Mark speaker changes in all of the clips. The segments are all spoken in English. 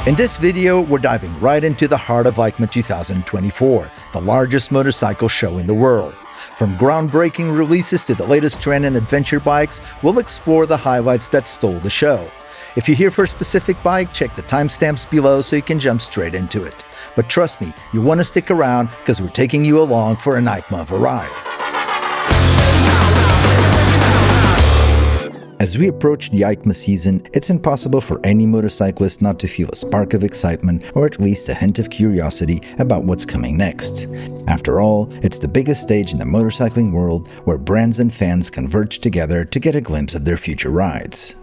Speaker 1: In this video, we're diving right into the heart of EICMA 2024, the largest motorcycle show in the world. From groundbreaking releases to the latest trend in adventure bikes, we'll explore the highlights that stole the show. If you're here for a specific bike, check the timestamps below so you can jump straight into it. But trust me, you want to stick around because we're taking you along for an EICMA of a ride. As we approach the EICMA season, it's impossible for any motorcyclist not to feel a spark of excitement or at least a hint of curiosity about what's coming next. After all, it's the biggest stage in the motorcycling world where brands and fans converge together to get a glimpse of their future rides.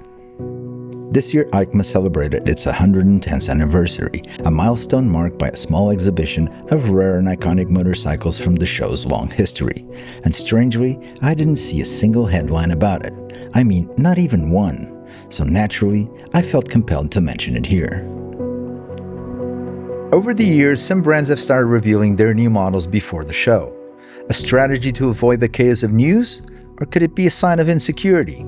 Speaker 1: This year, EICMA celebrated its 110th anniversary, a milestone marked by a small exhibition of rare and iconic motorcycles from the show's long history. And strangely, I didn't see a single headline about it. I mean, not even one. So naturally, I felt compelled to mention it here. Over the years, some brands have started revealing their new models before the show. A strategy to avoid the chaos of news? Or could it be a sign of insecurity?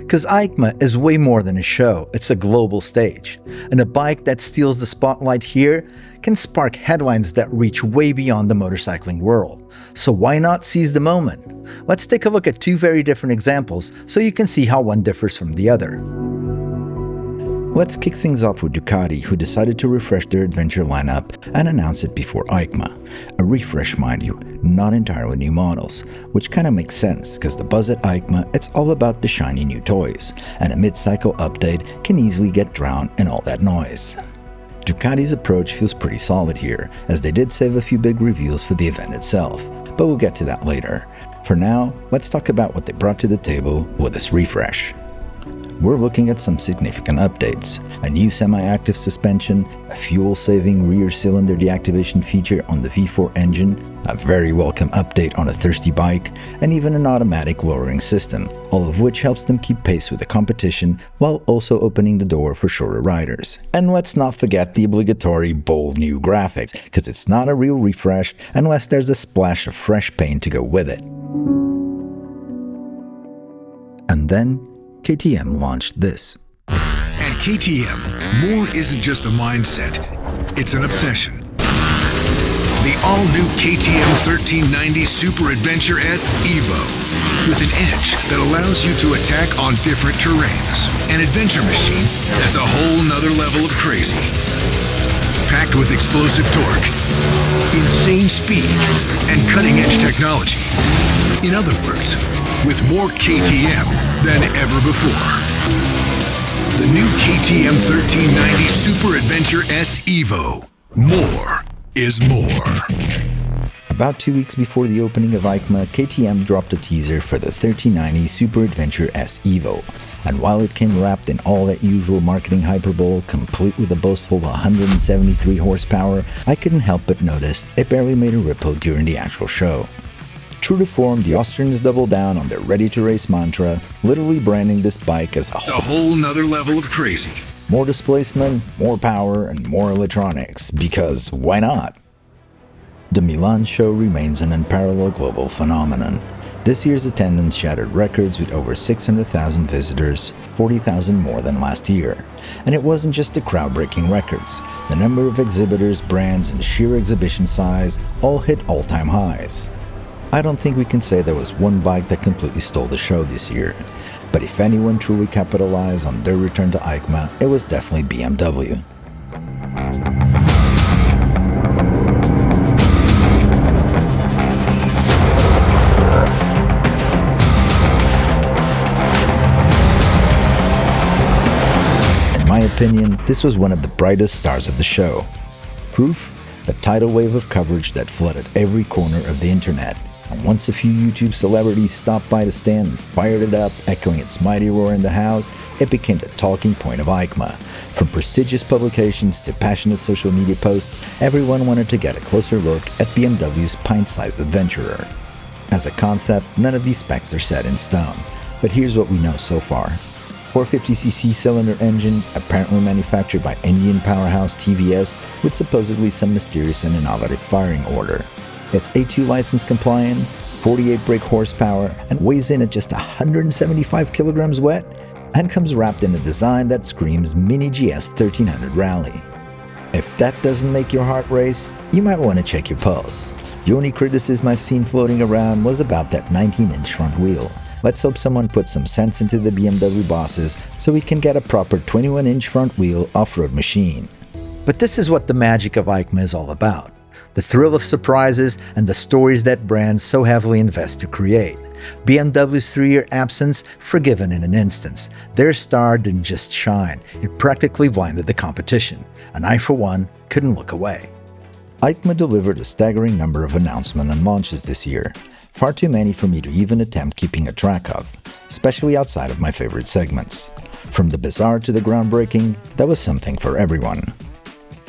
Speaker 1: Because EICMA is way more than a show, it's a global stage. And a bike that steals the spotlight here can spark headlines that reach way beyond the motorcycling world. So why not seize the moment? Let's take a look at two very different examples so you can see how one differs from the other. Let's kick things off with Ducati, who decided to refresh their adventure lineup and announce it before EICMA. A refresh, mind you, not entirely new models, which kinda makes sense, because the buzz at EICMA, it's all about the shiny new toys, and a mid-cycle update can easily get drowned in all that noise. Ducati's approach feels pretty solid here, as they did save a few big reveals for the event itself, but we'll get to that later. For now, let's talk about what they brought to the table with this refresh. We're looking at some significant updates, a new semi-active suspension, a fuel-saving rear cylinder deactivation feature on the V4 engine, a very welcome update on a thirsty bike, and even an automatic lowering system, all of which helps them keep pace with the competition while also opening the door for shorter riders. And let's not forget the obligatory bold new graphics, because it's not a real refresh unless there's a splash of fresh paint to go with it. And then KTM launched this.
Speaker 2: At KTM, more isn't just a mindset, it's an obsession. The all-new KTM 1390 Super Adventure S Evo, with an edge that allows you to attack on different terrains. An adventure machine that's a whole nother level of crazy. Packed with explosive torque, insane speed, and cutting-edge technology. In other words, with more KTM than ever before. The new KTM 1390 Super Adventure S Evo. More is more.
Speaker 1: About 2 weeks before the opening of EICMA, KTM dropped a teaser for the 1390 Super Adventure S Evo. And while it came wrapped in all that usual marketing hyperbole, complete with a boastful 173 horsepower, I couldn't help but notice it barely made a ripple during the actual show. True to form, the Austrians doubled down on their ready-to-race mantra, literally branding this bike as
Speaker 2: a whole nother level of crazy.
Speaker 1: More displacement, more power, and more electronics, because why not? The Milan show remains an unparalleled global phenomenon. This year's attendance shattered records with over 600,000 visitors, 40,000 more than last year. And it wasn't just the crowd-breaking records. The number of exhibitors, brands, and sheer exhibition size all hit all-time highs. I don't think we can say there was one bike that completely stole the show this year, but if anyone truly capitalized on their return to EICMA, it was definitely BMW. In my opinion, this was one of the brightest stars of the show. Proof? A tidal wave of coverage that flooded every corner of the internet. And once a few YouTube celebrities stopped by the stand and fired it up, echoing its mighty roar in the house, it became the talking point of EICMA. From prestigious publications to passionate social media posts, everyone wanted to get a closer look at BMW's pint-sized adventurer. As a concept, none of these specs are set in stone, but here's what we know so far. 450cc cylinder engine, apparently manufactured by Indian powerhouse TVS, with supposedly some mysterious and innovative firing order. It's A2 license compliant, 48 brake horsepower, and weighs in at just 175 kilograms wet, and comes wrapped in a design that screams Mini GS 1300 Rally. If that doesn't make your heart race, you might want to check your pulse. The only criticism I've seen floating around was about that 19-inch front wheel. Let's hope someone puts some sense into the BMW bosses so we can get a proper 21-inch front wheel off-road machine. But this is what the magic of EICMA is all about. The thrill of surprises and the stories that brands so heavily invest to create. BMW's 3-year absence forgiven in an instance. Their star didn't just shine, it practically blinded the competition, and I for one couldn't look away. EICMA delivered a staggering number of announcements and launches this year, far too many for me to even attempt keeping a track of, especially outside of my favorite segments. From the bizarre to the groundbreaking, that was something for everyone.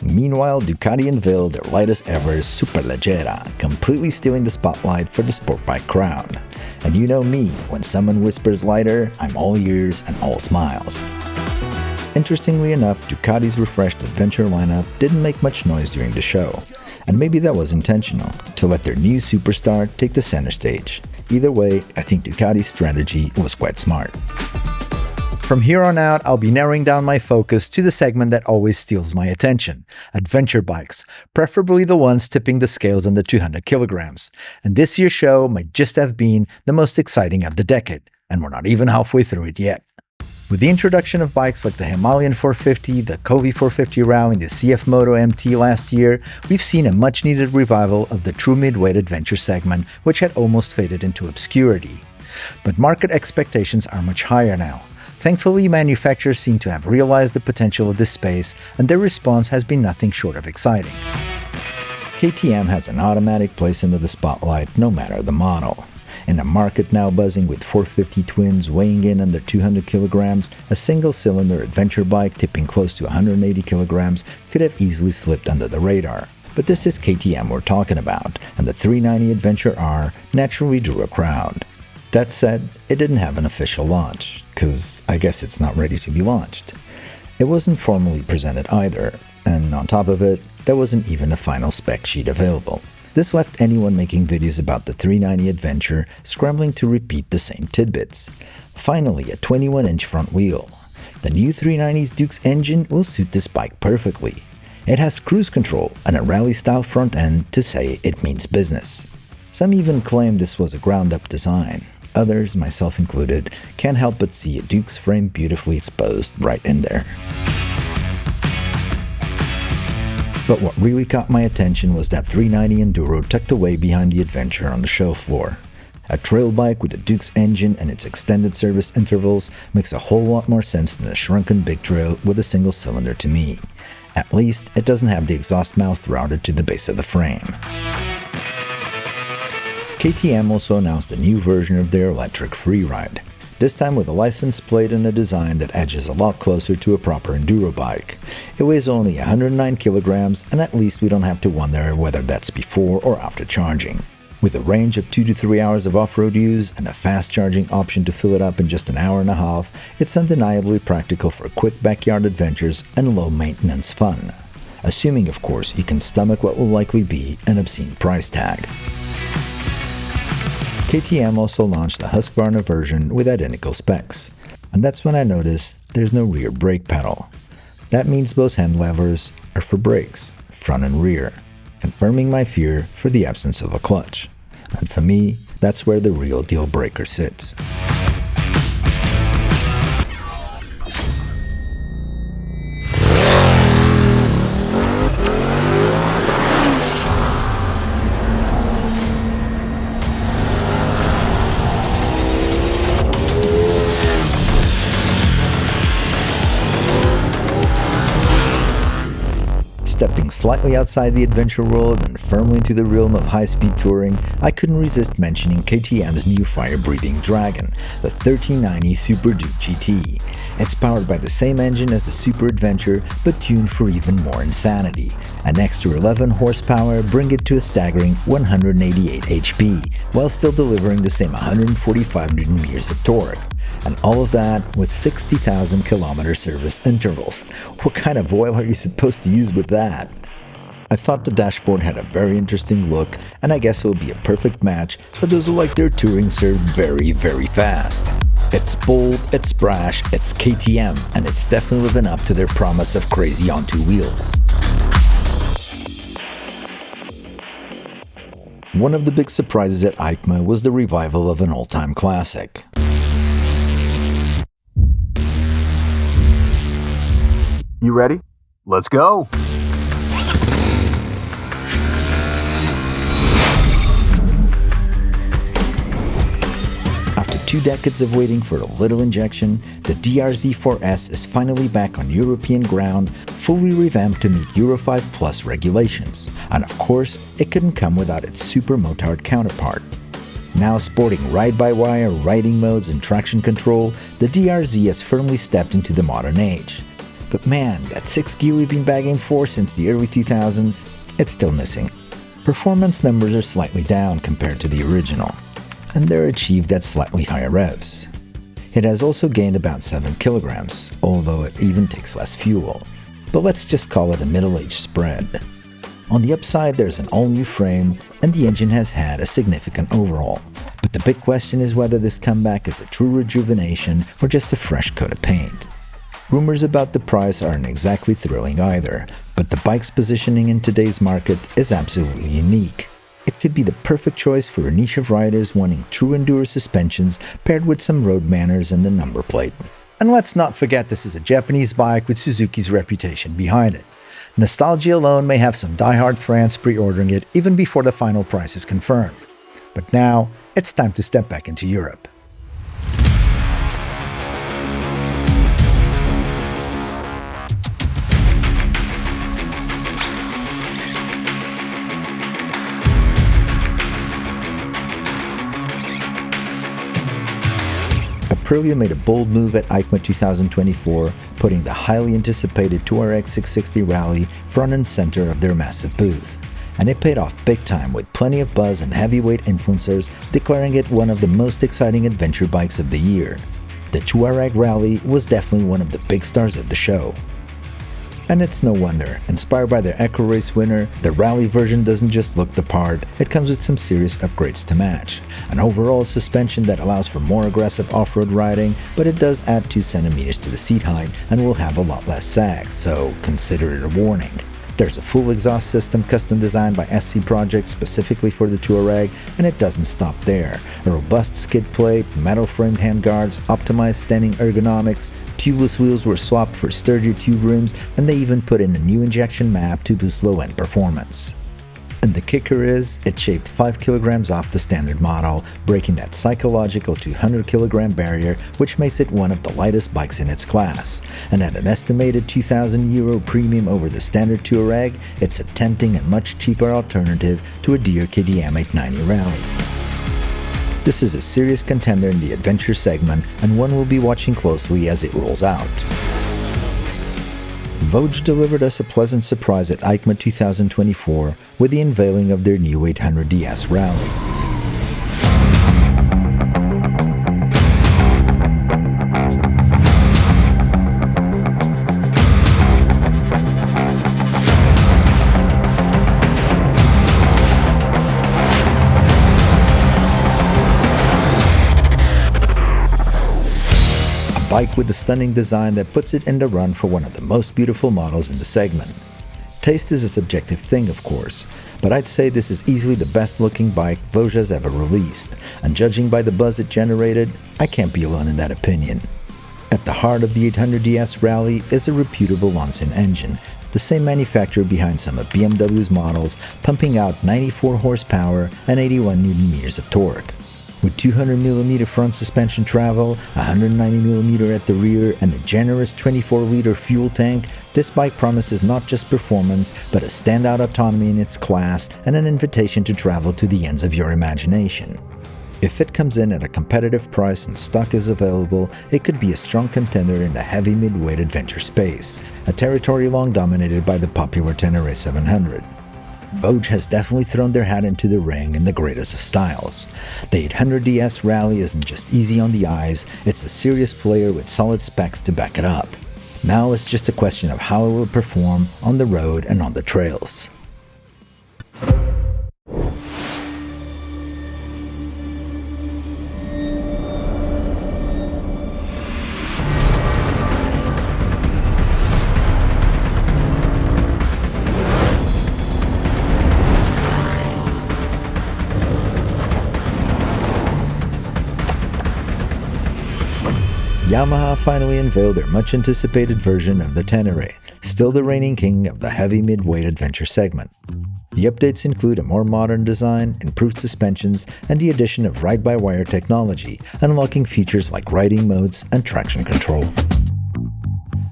Speaker 1: Meanwhile, Ducati unveiled their lightest ever Superleggera, completely stealing the spotlight for the sport bike crowd. And you know me, when someone whispers lighter, I'm all ears and all smiles. Interestingly enough, Ducati's refreshed adventure lineup didn't make much noise during the show, and maybe that was intentional, to let their new superstar take the center stage. Either way, I think Ducati's strategy was quite smart. From here on out, I'll be narrowing down my focus to the segment that always steals my attention, adventure bikes, preferably the ones tipping the scales under 200 kilograms. And this year's show might just have been the most exciting of the decade, and we're not even halfway through it yet. With the introduction of bikes like the Himalayan 450, the Kove 450 RAW, and the CFMoto MT last year, we've seen a much-needed revival of the true mid-weight adventure segment, which had almost faded into obscurity. But market expectations are much higher now. Thankfully, manufacturers seem to have realized the potential of this space, and their response has been nothing short of exciting. KTM has an automatic place into the spotlight, no matter the model. In a market now buzzing with 450 twins weighing in under 200 kilograms, a single-cylinder adventure bike tipping close to 180 kilograms could have easily slipped under the radar. But this is KTM we're talking about, and the 390 Adventure R naturally drew a crowd. That said, it didn't have an official launch, because I guess it's not ready to be launched. It wasn't formally presented either, and on top of it, there wasn't even a final spec sheet available. This left anyone making videos about the 390 Adventure scrambling to repeat the same tidbits. Finally, a 21-inch front wheel. The new 390's Duke's engine will suit this bike perfectly. It has cruise control and a rally-style front end to say it means business. Some even claim this was a ground-up design. Others, myself included, can't help but see a Duke's frame beautifully exposed right in there. But what really caught my attention was that 390 Enduro tucked away behind the Adventure on the show floor. A trail bike with a Duke's engine and its extended service intervals makes a whole lot more sense than a shrunken big trail with a single cylinder to me. At least, it doesn't have the exhaust mouth routed to the base of the frame. KTM also announced a new version of their electric FreeRide, this time with a license plate and a design that edges a lot closer to a proper enduro bike. It weighs only 109 kilograms, and at least we don't have to wonder whether that's before or after charging. With a range of 2 to 3 hours of off-road use and a fast charging option to fill it up in just an hour and a half, it's undeniably practical for quick backyard adventures and low-maintenance fun. Assuming, of course, you can stomach what will likely be an obscene price tag. KTM also launched the Husqvarna version with identical specs, and that's when I noticed there's no rear brake pedal. That means both hand levers are for brakes, front and rear, confirming my fear for the absence of a clutch. And for me, that's where the real deal breaker sits. Stepping slightly outside the adventure world and firmly into the realm of high-speed touring, I couldn't resist mentioning KTM's new fire-breathing dragon, the 1390 Super Duke GT. It's powered by the same engine as the Super Adventure, but tuned for even more insanity. An extra 11 horsepower bring it to a staggering 188 HP, while still delivering the same 145 Nm of torque. And all of that with 60,000 kilometer service intervals. What kind of oil are you supposed to use with that? I thought the dashboard had a very interesting look, and I guess it will be a perfect match for those who like their touring served very, very fast. It's bold, it's brash, it's KTM, and it's definitely living up to their promise of crazy on two wheels. One of the big surprises at EICMA was the revival of an all-time classic.
Speaker 3: You ready? Let's go!
Speaker 1: After 2 decades of waiting for a little injection, the DR-Z4S is finally back on European ground, fully revamped to meet Euro 5 Plus regulations. And of course, it couldn't come without its super motard counterpart. Now sporting ride-by-wire riding modes and traction control, the DR-Z has firmly stepped into the modern age. But man, that 6th gear we've been begging for since the early 2000s, it's still missing. Performance numbers are slightly down compared to the original, and they're achieved at slightly higher revs. It has also gained about 7 kilograms, although it even takes less fuel. But let's just call it a middle-aged spread. On the upside, there's an all-new frame, and the engine has had a significant overhaul. But the big question is whether this comeback is a true rejuvenation or just a fresh coat of paint. Rumors about the price aren't exactly thrilling either, but the bike's positioning in today's market is absolutely unique. It could be the perfect choice for a niche of riders wanting true enduro suspensions paired with some road manners and a number plate. And let's not forget this is a Japanese bike with Suzuki's reputation behind it. Nostalgia alone may have some die-hard fans pre-ordering it even before the final price is confirmed. But now, it's time to step back into Europe. Aprilia made a bold move at EICMA 2024, putting the highly anticipated Tuareg 660 Rally front and center of their massive booth. And it paid off big time with plenty of buzz and heavyweight influencers declaring it one of the most exciting adventure bikes of the year. The Tuareg Rally was definitely one of the big stars of the show. And it's no wonder, inspired by their Echo Race winner, the Rally version doesn't just look the part, it comes with some serious upgrades to match. An overall suspension that allows for more aggressive off-road riding, but it does add 2 centimeters to the seat height and will have a lot less sag, so consider it a warning. There's a full exhaust system custom designed by SC Project specifically for the Tuareg, and it doesn't stop there. A robust skid plate, metal-framed handguards, optimized standing ergonomics, tubeless wheels were swapped for sturdier tube rims, and they even put in a new injection map to boost low-end performance. And the kicker is, it shaved 5 kilograms off the standard model, breaking that psychological 200 kilogram barrier, which makes it one of the lightest bikes in its class. And at an estimated €2,000 premium over the standard Tuareg, it's a tempting and much cheaper alternative to a dear KTM 890 Rally. This is a serious contender in the adventure segment, and one we'll be watching closely as it rolls out. Voge delivered us a pleasant surprise at EICMA 2024 with the unveiling of their new 800DS Rally. Bike with a stunning design that puts it in the run for one of the most beautiful models in the segment. Taste is a subjective thing, of course, but I'd say this is easily the best looking bike Voge has ever released, and judging by the buzz it generated, I can't be alone in that opinion. At the heart of the 800DS Rally is a reputable Lonsin engine, the same manufacturer behind some of BMW's models, pumping out 94 horsepower and 81 Nm of torque. With 200mm front suspension travel, 190mm at the rear, and a generous 24-liter fuel tank, this bike promises not just performance, but a standout autonomy in its class and an invitation to travel to the ends of your imagination. If it comes in at a competitive price and stock is available, it could be a strong contender in the heavy mid-weight adventure space, a territory long dominated by the popular Ténéré 700. Voge has definitely thrown their hat into the ring in the greatest of styles. The 800DS Rally isn't just easy on the eyes, it's a serious player with solid specs to back it up. Now it's just a question of how it will perform on the road and on the trails. Yamaha finally unveiled their much-anticipated version of the Ténéré, still the reigning king of the heavy mid-weight adventure segment. The updates include a more modern design, improved suspensions, and the addition of ride-by-wire technology, unlocking features like riding modes and traction control.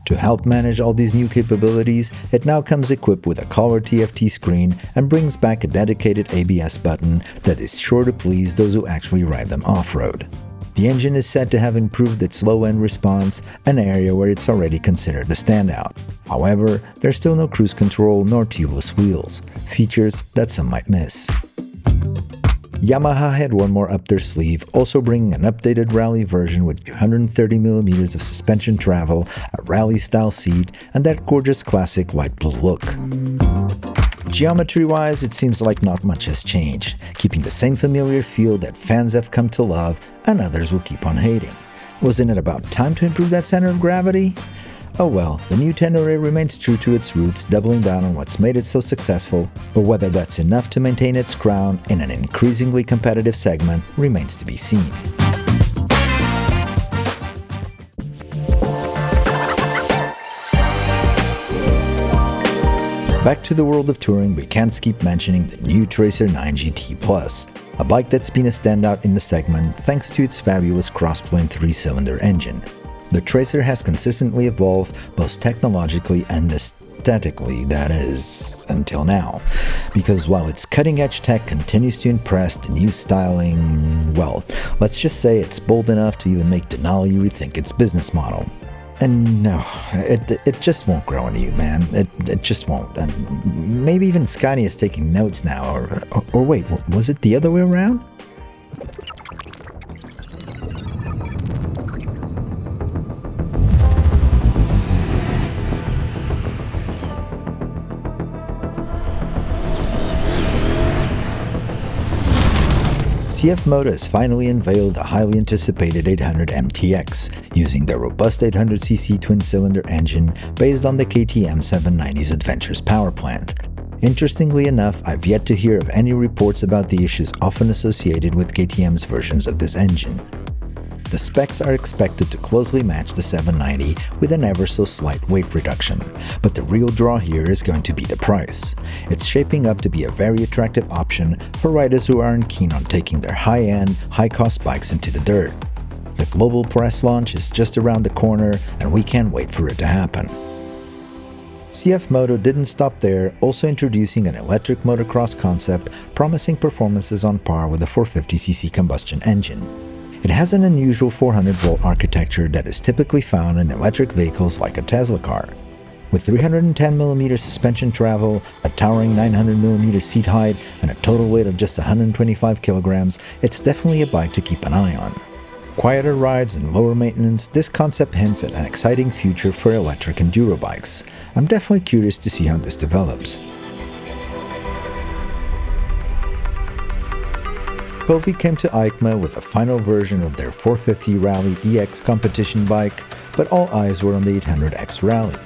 Speaker 1: To help manage all these new capabilities, it now comes equipped with a color TFT screen and brings back a dedicated ABS button that is sure to please those who actually ride them off-road. The engine is said to have improved its low-end response, an area where it's already considered a standout. However, there's still no cruise control nor tubeless wheels, features that some might miss. Yamaha had one more up their sleeve, also bringing an updated rally version with 230mm of suspension travel, a rally-style seat, and that gorgeous classic light blue look. Geometry-wise, it seems like not much has changed, keeping the same familiar feel that fans have come to love and others will keep on hating. Wasn't it about time to improve that center of gravity? Oh well, the new Ténéré remains true to its roots, doubling down on what's made it so successful, but whether that's enough to maintain its crown in an increasingly competitive segment remains to be seen. Back to the world of touring, we can't keep mentioning the new Tracer 9 GT Plus, a bike that's been a standout in the segment thanks to its fabulous cross-plane 3-cylinder engine. The Tracer has consistently evolved both technologically and aesthetically, that is, until now. Because while its cutting-edge tech continues to impress, the new styling, well, let's just say it's bold enough to even make Denali rethink its business model. And no, it just won't grow on you, man. It just won't. And maybe even Scotty is taking notes now, or wait, was it the other way around? CFMoto has finally unveiled the highly anticipated 800 MTX, using their robust 800cc twin-cylinder engine based on the KTM 790's Adventure's power plant. Interestingly enough, I've yet to hear of any reports about the issues often associated with KTM's versions of this engine. The specs are expected to closely match the 790 with an ever so slight weight reduction, but the real draw here is going to be the price. It's shaping up to be a very attractive option for riders who aren't keen on taking their high-end, high-cost bikes into the dirt. The global press launch is just around the corner and we can't wait for it to happen. CFMoto didn't stop there, also introducing an electric motocross concept promising performances on par with a 450cc combustion engine. It has an unusual 400-volt architecture that is typically found in electric vehicles like a Tesla car. With 310mm suspension travel, a towering 900mm seat height, and a total weight of just 125 kilograms, it's definitely a bike to keep an eye on. Quieter rides and lower maintenance, this concept hints at an exciting future for electric enduro bikes. I'm definitely curious to see how this develops. Kove came to EICMA with a final version of their 450 Rally EX competition bike, but all eyes were on the 800X Rally.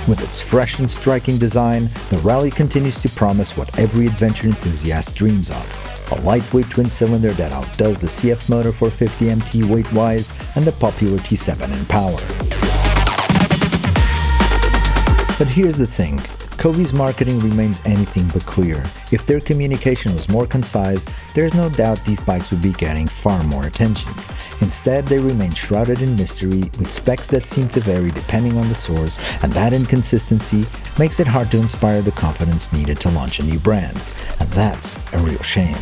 Speaker 1: With its fresh and striking design, the Rally continues to promise what every adventure enthusiast dreams of: a lightweight twin-cylinder that outdoes the CFMoto 450 MT weight-wise and the popular T7 in power. But here's the thing, Kove's marketing remains anything but clear. If their communication was more concise, there's no doubt these bikes would be getting far more attention. Instead, they remain shrouded in mystery, with specs that seem to vary depending on the source, and that inconsistency makes it hard to inspire the confidence needed to launch a new brand. And that's a real shame.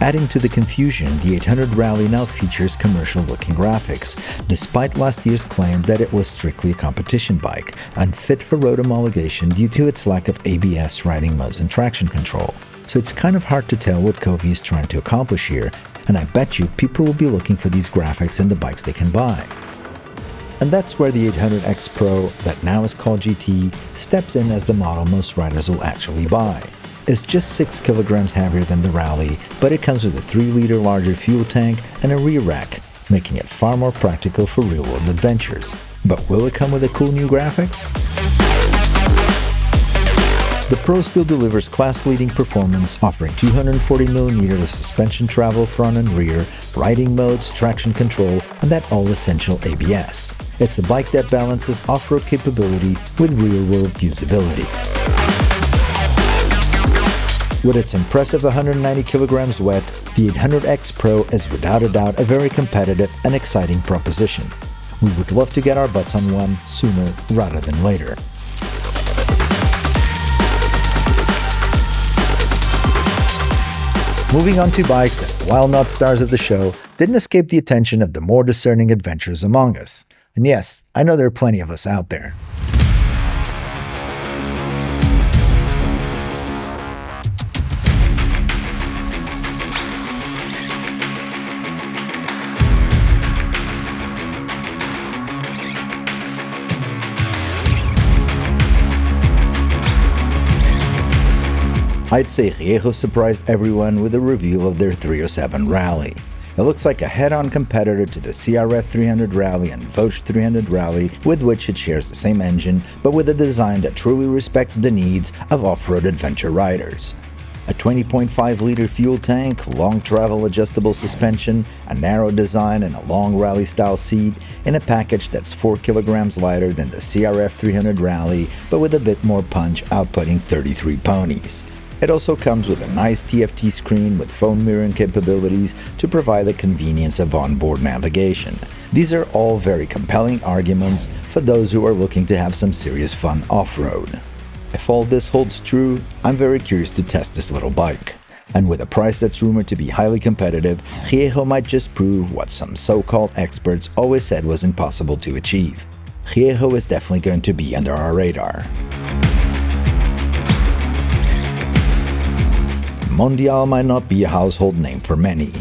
Speaker 1: Adding to the confusion, the 800 Rally now features commercial-looking graphics, despite last year's claim that it was strictly a competition bike, unfit for road homologation due to its lack of ABS riding modes and traction control. So it's kind of hard to tell what Kove is trying to accomplish here, and I bet you people will be looking for these graphics in the bikes they can buy. And that's where the 800X Pro, that now is called GT, steps in as the model most riders will actually buy. It's just 6 kilograms heavier than the Rally, but it comes with a 3-liter larger fuel tank and a rear rack, making it far more practical for real-world adventures. But will it come with a cool new graphics? The Pro still delivers class-leading performance, offering 240mm of suspension travel front and rear, riding modes, traction control, and that all-essential ABS. It's a bike that balances off-road capability with real-world usability. With its impressive 190 kilograms wet, the 800X Pro is without a doubt a very competitive and exciting proposition. We would love to get our butts on one sooner rather than later. Moving on to bikes that, while not stars of the show, didn't escape the attention of the more discerning adventurers among us. And yes, I know there are plenty of us out there. I'd say Rieju surprised everyone with a reveal of their 307 Rally. It looks like a head-on competitor to the CRF 300 Rally and Voge 300 Rally, with which it shares the same engine, but with a design that truly respects the needs of off-road adventure riders. A 20.5-liter fuel tank, long travel adjustable suspension, a narrow design, and a long rally-style seat in a package that's 4 kilograms lighter than the CRF 300 Rally, but with a bit more punch, outputting 33 ponies. It also comes with a nice TFT screen with phone mirroring capabilities to provide the convenience of onboard navigation. These are all very compelling arguments for those who are looking to have some serious fun off-road. If all this holds true, I'm very curious to test this little bike. And with a price that's rumored to be highly competitive, Rieju might just prove what some so-called experts always said was impossible to achieve. Rieju is definitely going to be under our radar. Mondial might not be a household name for many,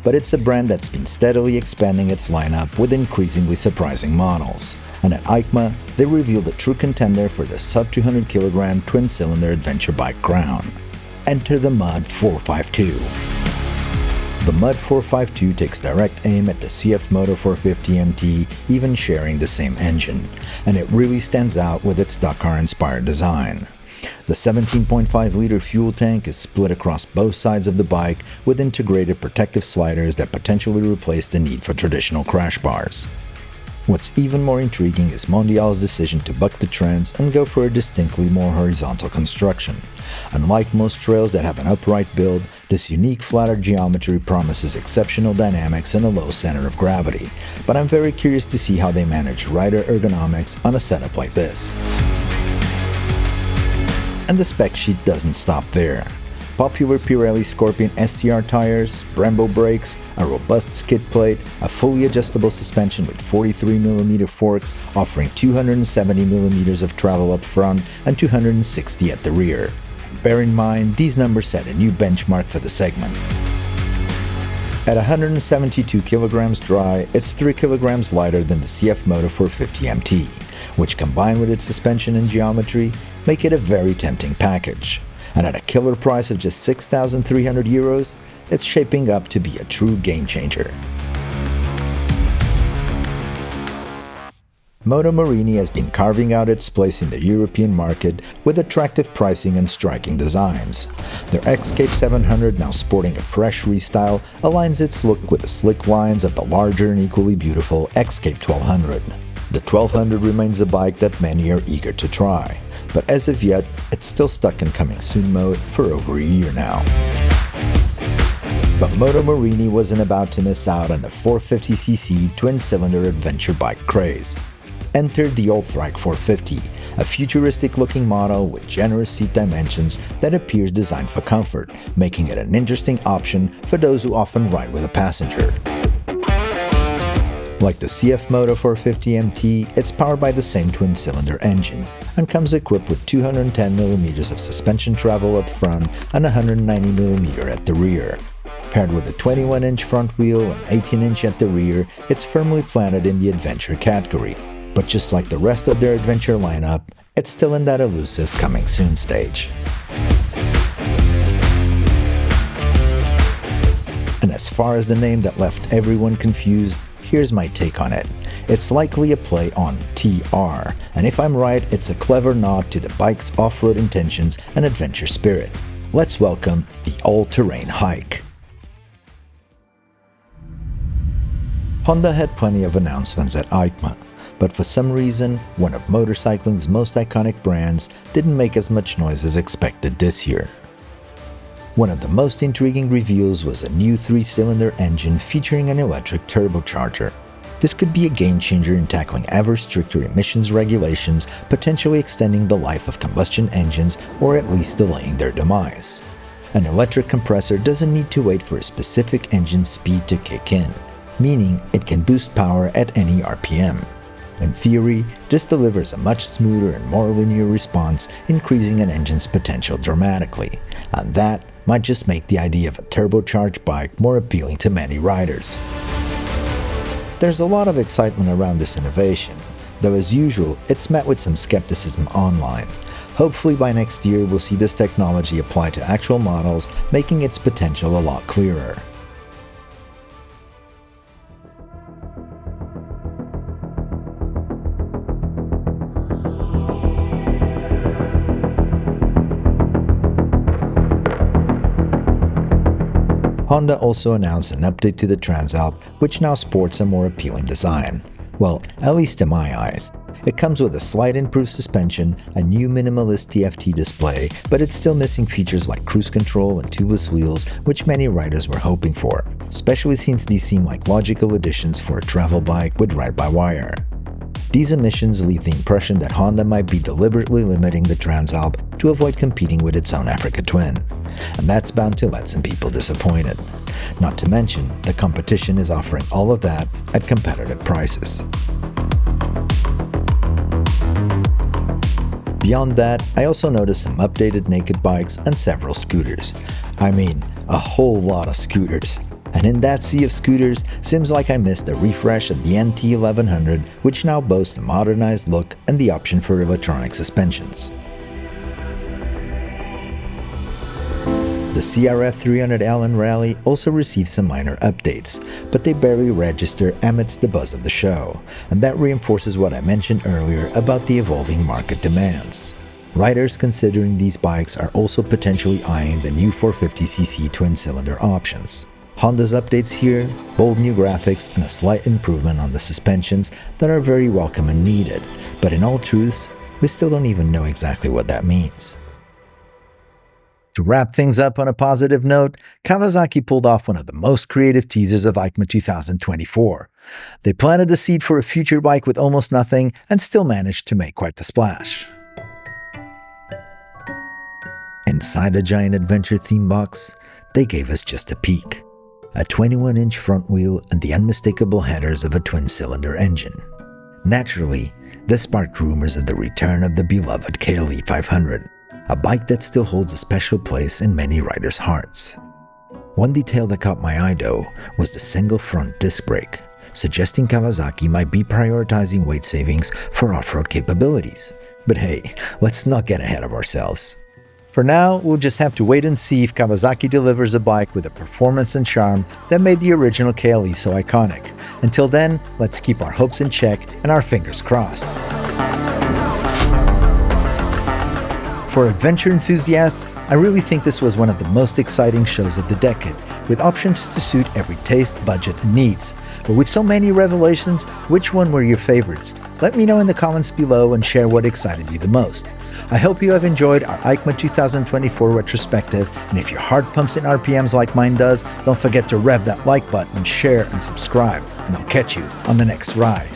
Speaker 1: but it's a brand that's been steadily expanding its lineup with increasingly surprising models. And at EICMA, they revealed a true contender for the sub-200 kilogram twin-cylinder adventure bike crown. Enter the MUD 452. The MUD 452 takes direct aim at the CFMoto 450 MT, even sharing the same engine, and it really stands out with its Dakar-inspired design. The 17.5-liter fuel tank is split across both sides of the bike with integrated protective sliders that potentially replace the need for traditional crash bars. What's even more intriguing is Mondial's decision to buck the trends and go for a distinctly more horizontal construction. Unlike most trails that have an upright build, this unique flatter geometry promises exceptional dynamics and a low center of gravity, but I'm very curious to see how they manage rider ergonomics on a setup like this. And the spec sheet doesn't stop there. Popular Pirelli Scorpion STR tires, Brembo brakes, a robust skid plate, a fully adjustable suspension with 43mm forks offering 270mm of travel up front and 260 at the rear. And bear in mind, these numbers set a new benchmark for the segment. At 172 kilograms dry, it's 3 kilograms lighter than the CFMoto 450 MT, which combined with its suspension and geometry, make it a very tempting package. And at a killer price of just 6,300 euros, it's shaping up to be a true game changer. Moto Morini has been carving out its place in the European market with attractive pricing and striking designs. Their Escape 700, now sporting a fresh restyle, aligns its look with the slick lines of the larger and equally beautiful Escape 1200. The 1200 remains a bike that many are eager to try, but as of yet, it's still stuck in coming soon mode for over a year now. But Moto Morini wasn't about to miss out on the 450cc twin-cylinder adventure bike craze. Enter the ALLTRHIKE 450, a futuristic-looking model with generous seat dimensions that appears designed for comfort, making it an interesting option for those who often ride with a passenger. Like the CFMoto 450 MT, it's powered by the same twin-cylinder engine and comes equipped with 210mm of suspension travel up front and 190mm at the rear. Paired with a 21-inch front wheel and 18-inch at the rear, it's firmly planted in the adventure category. But just like the rest of their adventure lineup, it's still in that elusive coming soon stage. And as far as the name that left everyone confused, here's my take on it. It's likely a play on TR, and if I'm right, it's a clever nod to the bike's off-road intentions and adventure spirit. Let's welcome the all-terrain hike. Honda had plenty of announcements at EICMA, but for some reason, one of motorcycling's most iconic brands didn't make as much noise as expected this year. One of the most intriguing reveals was a new 3-cylinder engine featuring an electric turbocharger. This could be a game-changer in tackling ever stricter emissions regulations, potentially extending the life of combustion engines or at least delaying their demise. An electric compressor doesn't need to wait for a specific engine speed to kick in, meaning it can boost power at any RPM. In theory, this delivers a much smoother and more linear response, increasing an engine's potential dramatically, and that might just make the idea of a turbocharged bike more appealing to many riders. There's a lot of excitement around this innovation, though as usual, it's met with some skepticism online. Hopefully by next year we'll see this technology applied to actual models, making its potential a lot clearer. Honda also announced an update to the Transalp, which now sports a more appealing design. Well, at least in my eyes. It comes with a slight improved suspension, a new minimalist TFT display, but it's still missing features like cruise control and tubeless wheels, which many riders were hoping for, especially since these seem like logical additions for a travel bike with ride-by-wire. These omissions leave the impression that Honda might be deliberately limiting the Transalp to avoid competing with its own Africa twin. And that's bound to let some people disappointed. Not to mention, the competition is offering all of that at competitive prices. Beyond that, I also noticed some updated naked bikes and several scooters. I mean, a whole lot of scooters. And in that sea of scooters, seems like I missed a refresh of the NT1100, which now boasts a modernized look and the option for electronic suspensions. The CRF 300L and Rally also received some minor updates, but they barely register amidst the buzz of the show, and that reinforces what I mentioned earlier about the evolving market demands. Riders considering these bikes are also potentially eyeing the new 450cc twin-cylinder options. Honda's updates here, bold new graphics, and a slight improvement on the suspensions that are very welcome and needed, but in all truth, we still don't even know exactly what that means. To wrap things up on a positive note, Kawasaki pulled off one of the most creative teasers of EICMA 2024. They planted the seed for a future bike with almost nothing and still managed to make quite the splash. Inside the giant adventure theme box, they gave us just a peek. A 21-inch front wheel and the unmistakable headers of a twin-cylinder engine. Naturally, this sparked rumors of the return of the beloved KLE 500, a bike that still holds a special place in many riders' hearts. One detail that caught my eye though was the single front disc brake, suggesting Kawasaki might be prioritizing weight savings for off-road capabilities. But hey, let's not get ahead of ourselves. For now, we'll just have to wait and see if Kawasaki delivers a bike with the performance and charm that made the original KLE so iconic. Until then, let's keep our hopes in check and our fingers crossed. For adventure enthusiasts, I really think this was one of the most exciting shows of the decade, with options to suit every taste, budget, and needs. But with so many revelations, which one were your favorites? Let me know in the comments below and share what excited you the most. I hope you have enjoyed our EICMA 2024 retrospective, and if your heart pumps in RPMs like mine does, don't forget to rev that like button, share, and subscribe, and I'll catch you on the next ride.